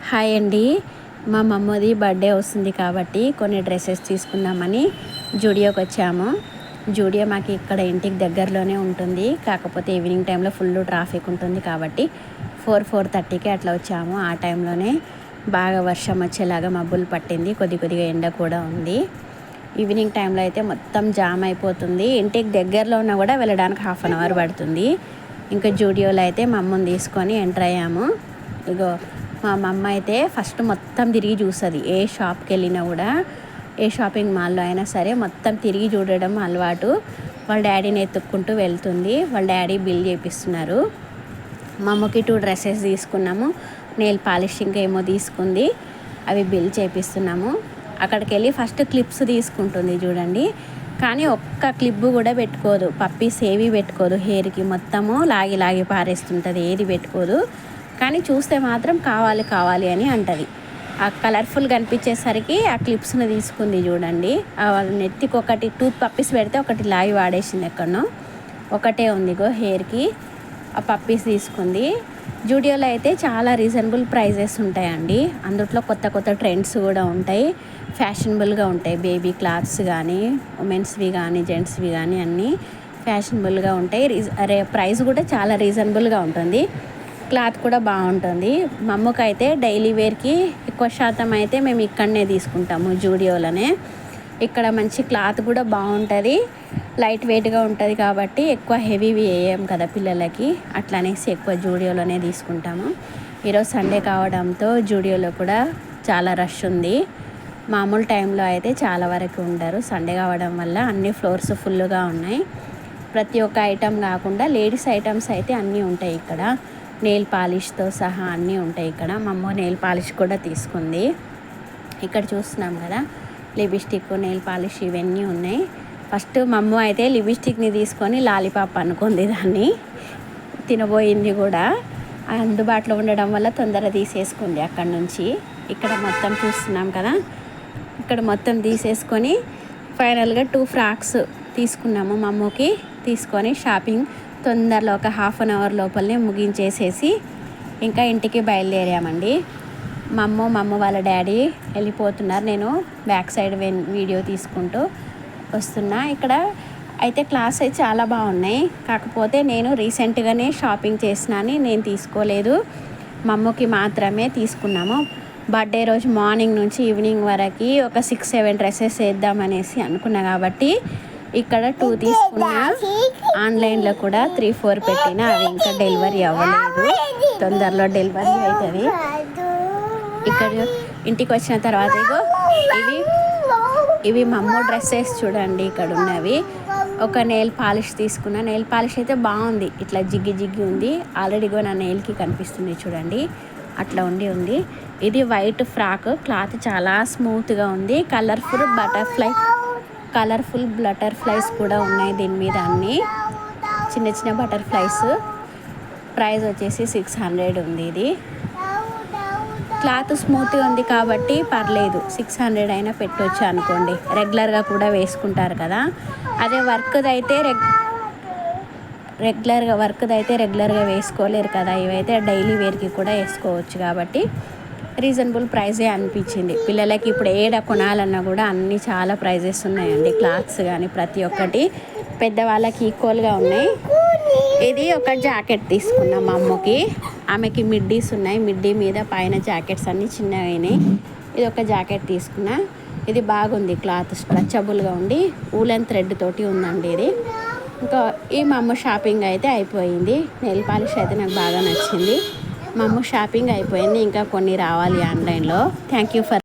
Hi అండి. మా మమ్మది birthday వస్తుంది కాబట్టి కొన్ని డ్రెస్సెస్ తీసుకుందామని జూడియోకి వచ్చాము. జూడియో మాకు ఇక్కడ ఇంటికి దగ్గరలోనే ఉంటుంది. కాకపోతే ఈవినింగ్ టైంలో ఫుల్ ట్రాఫిక్ ఉంటుంది కాబట్టి 4:30కి అట్లా వచ్చాము. ఆ టైంలోనే బాగా వర్షం వచ్చేలాగా మబ్బులు పట్టింది. కొద్దిగా ఎండ కూడా ఉంది. ఈవినింగ్ టైంలో అయితే మొత్తం జామ్ అయిపోతుంది. ఇంటికి దగ్గరలో ఉన్నా కూడా వెళ్ళడానికి 1/2 అవర్ పడుతుంది. ఇంకా జూడియోలో అయితే మా అమ్మని తీసుకొని ఎంటర్ అయ్యాము. ఇగో మా అమ్మ అయితే ఫస్ట్ మొత్తం తిరిగి చూస్తుంది. ఏ షాప్కి వెళ్ళినా కూడా, ఏ షాపింగ్ మాల్లో అయినా సరే మొత్తం తిరిగి చూడడం అలవాటు. వాళ్ళ డాడీని ఎత్తుక్కుంటూ వెళ్తుంది. వాళ్ళ డాడీ బిల్ చేపిస్తున్నారు. మా అమ్మకి 2 డ్రెస్సెస్ తీసుకున్నాము. నెయిల్ పాలిషింగ్ ఏమో తీసుకుంది. అవి బిల్ చేపిస్తున్నాము. అక్కడికి వెళ్ళి ఫస్ట్ క్లిప్స్ తీసుకుంటుంది చూడండి. కానీ ఒక్క క్లిప్ కూడా పెట్టుకోదు. పప్పీస్ ఏవి పెట్టుకోదు. హెయిర్కి మొత్తము లాగి పారేస్తుంటుంది. ఏది పెట్టుకోదు. కానీ చూస్తే మాత్రం కావాలి అని అంటది. ఆ కలర్ఫుల్ కనిపించేసరికి ఆ క్లిప్స్ని తీసుకుంది చూడండి. నెత్తికి ఒకటి 2 పప్పీస్ పెడితే ఒకటి లాగి వాడేసింది. ఎక్కడనో ఒకటే ఉంది హెయిర్కి. ఆ పప్పీస్ తీసుకుంది. జూడియోలో అయితే చాలా రీజనబుల్ ప్రైజెస్ ఉంటాయండి. అందుట్లో కొత్త ట్రెండ్స్ కూడా ఉంటాయి. ఫ్యాషనబుల్గా ఉంటాయి. బేబీ క్లాత్స్ కానీ, ఉమెన్స్వి కానీ, జెంట్స్వి కానీ అన్నీ ఫ్యాషనబుల్గా ఉంటాయి. ప్రైస్ కూడా చాలా రీజనబుల్గా ఉంటుంది. క్లాత్ కూడా బాగుంటుంది. మా అమ్మకైతే డైలీ వేర్కి ఎక్కువ శాతం అయితే మేము ఇక్కడనే తీసుకుంటాము, జూడియోలోనే. ఇక్కడ మంచి క్లాత్ కూడా బాగుంటుంది. లైట్ వెయిట్గా ఉంటుంది కాబట్టి ఎక్కువ హెవీవి వేయం కదా పిల్లలకి. అట్లా అనేసి ఎక్కువ జూడియోలోనే తీసుకుంటాము. ఈరోజు సండే కావడంతో జూడియోలో కూడా చాలా రష్ ఉంది. మామూలు టైంలో అయితే చాలా వరకు ఉండరు. సండే కావడం వల్ల అన్ని ఫ్లోర్స్ ఫుల్గా ఉన్నాయి. ప్రతి ఒక్క ఐటెం కాకుండా లేడీస్ ఐటమ్స్ అయితే అన్నీ ఉంటాయి ఇక్కడ. నెయిల్ పాలిష్తో సహా అన్నీ ఉంటాయి ఇక్కడ. మా అమ్మ నెయిల్ పాలిష్ కూడా తీసుకుంది. ఇక్కడ చూస్తున్నాం కదా, లిప్స్టిక్, నెయిల్ పాలిష్ ఇవన్నీ ఉన్నాయి. ఫస్ట్ మా అమ్మ అయితే లిప్స్టిక్ని తీసుకొని లాలీపాప్ అనుకుంది. దాన్ని తినబోయింది కూడా. అందుబాటులో ఉండడం వల్ల తొందరగా తీసేసుకుంది అక్కడ నుంచి. ఇక్కడ మొత్తం చూస్తున్నాం కదా, ఇక్కడ మొత్తం తీసేసుకొని ఫైనల్గా 2 ఫ్రాక్స్ తీసుకున్నాము. మా అమ్మకి తీసుకొని షాపింగ్ తొందరలో ఒక 1/2 అవర్ లోపలనే ముగించేసేసి ఇంకా ఇంటికి బయలుదేరామండి. మా అమ్మ వాళ్ళ డాడీ వెళ్ళిపోతున్నారు. నేను బ్యాక్ సైడ్ వీడియో తీసుకుంటూ వస్తున్నా. ఇక్కడ అయితే క్లాస్ అయితే చాలా బాగున్నాయి. కాకపోతే నేను రీసెంట్గానే షాపింగ్ చేసినాని నేను తీసుకోలేదు. మా అమ్మకి మాత్రమే తీసుకున్నాము. బర్త్డే రోజు మార్నింగ్ నుంచి ఈవినింగ్ వరకు ఒక 6-7 డ్రెస్సెస్ వేద్దామనేసి అనుకున్నా కాబట్టి ఇక్కడ 2 తీసుకున్నా. ఆన్లైన్లో కూడా 3-4 పెట్టినా అవి ఇంకా డెలివరీ అవ్వలేదు. తొందరలో డెలివరీ అవుతుంది. ఇక్కడ ఇంటికి వచ్చిన తర్వాత ఇవి మా అమ్మ డ్రెస్సెస్ చూడండి. ఇక్కడ ఉన్నవి ఒక నెయిల్ పాలిష్ తీసుకున్నా. నెయిల్ పాలిష్ అయితే బాగుంది. ఇట్లా జిగ్గి ఉంది. ఆల్రెడీగా నా నెయిల్కి కనిపిస్తుంది చూడండి. అట్లా ఉంది. ఇది వైట్ ఫ్రాక్. క్లాత్ చాలా స్మూత్గా ఉంది. కలర్ఫుల్ బటర్ఫ్లైస్ కూడా ఉన్నాయి దీని మీద. అన్నీ చిన్న బటర్ఫ్లైస్. ప్రైస్ వచ్చేసి 600 ఉంది. ఇది క్లాత్ స్మూత్గా ఉంది కాబట్టి పర్లేదు, 600 అయినా పెట్టవచ్చు అనుకోండి. రెగ్యులర్గా కూడా వేసుకుంటారు కదా. అదే వర్క్ది అయితే రెగ్యులర్గా వేసుకోలేరు కదా. ఇవైతే డైలీ వేర్కి కూడా వేసుకోవచ్చు కాబట్టి రీజనబుల్ ప్రైజే అనిపించింది. పిల్లలకి ఇప్పుడు ఏడ కొనాలన్నా కూడా అన్నీ చాలా ప్రైజెస్ ఉన్నాయండి. క్లాత్స్ కానీ ప్రతి ఒక్కటి పెద్దవాళ్ళకి ఈక్వల్గా ఉన్నాయి. ఇది ఒక జాకెట్ తీసుకున్నాం మా అమ్మకి. ఆమెకి మిడ్డీస్ ఉన్నాయి. మిడ్డీ మీద పైన జాకెట్స్ అన్నీ చిన్నగా అయినాయి. ఇది ఒక జాకెట్ తీసుకున్నా. ఇది బాగుంది. క్లాత్ స్ట్రెచబుల్గా ఉండి ఊలెన్ థ్రెడ్ తోటి ఉందండి ఇది. ఇంకా ఈ మా అమ్మ షాపింగ్ అయితే అయిపోయింది. నెయిల్ పాలిష్ అయితే నాకు బాగా నచ్చింది. మా అమ్మ షాపింగ్ అయిపోయింది. ఇంకా కొన్ని రావాలి ఆన్లైన్లో. Thank you for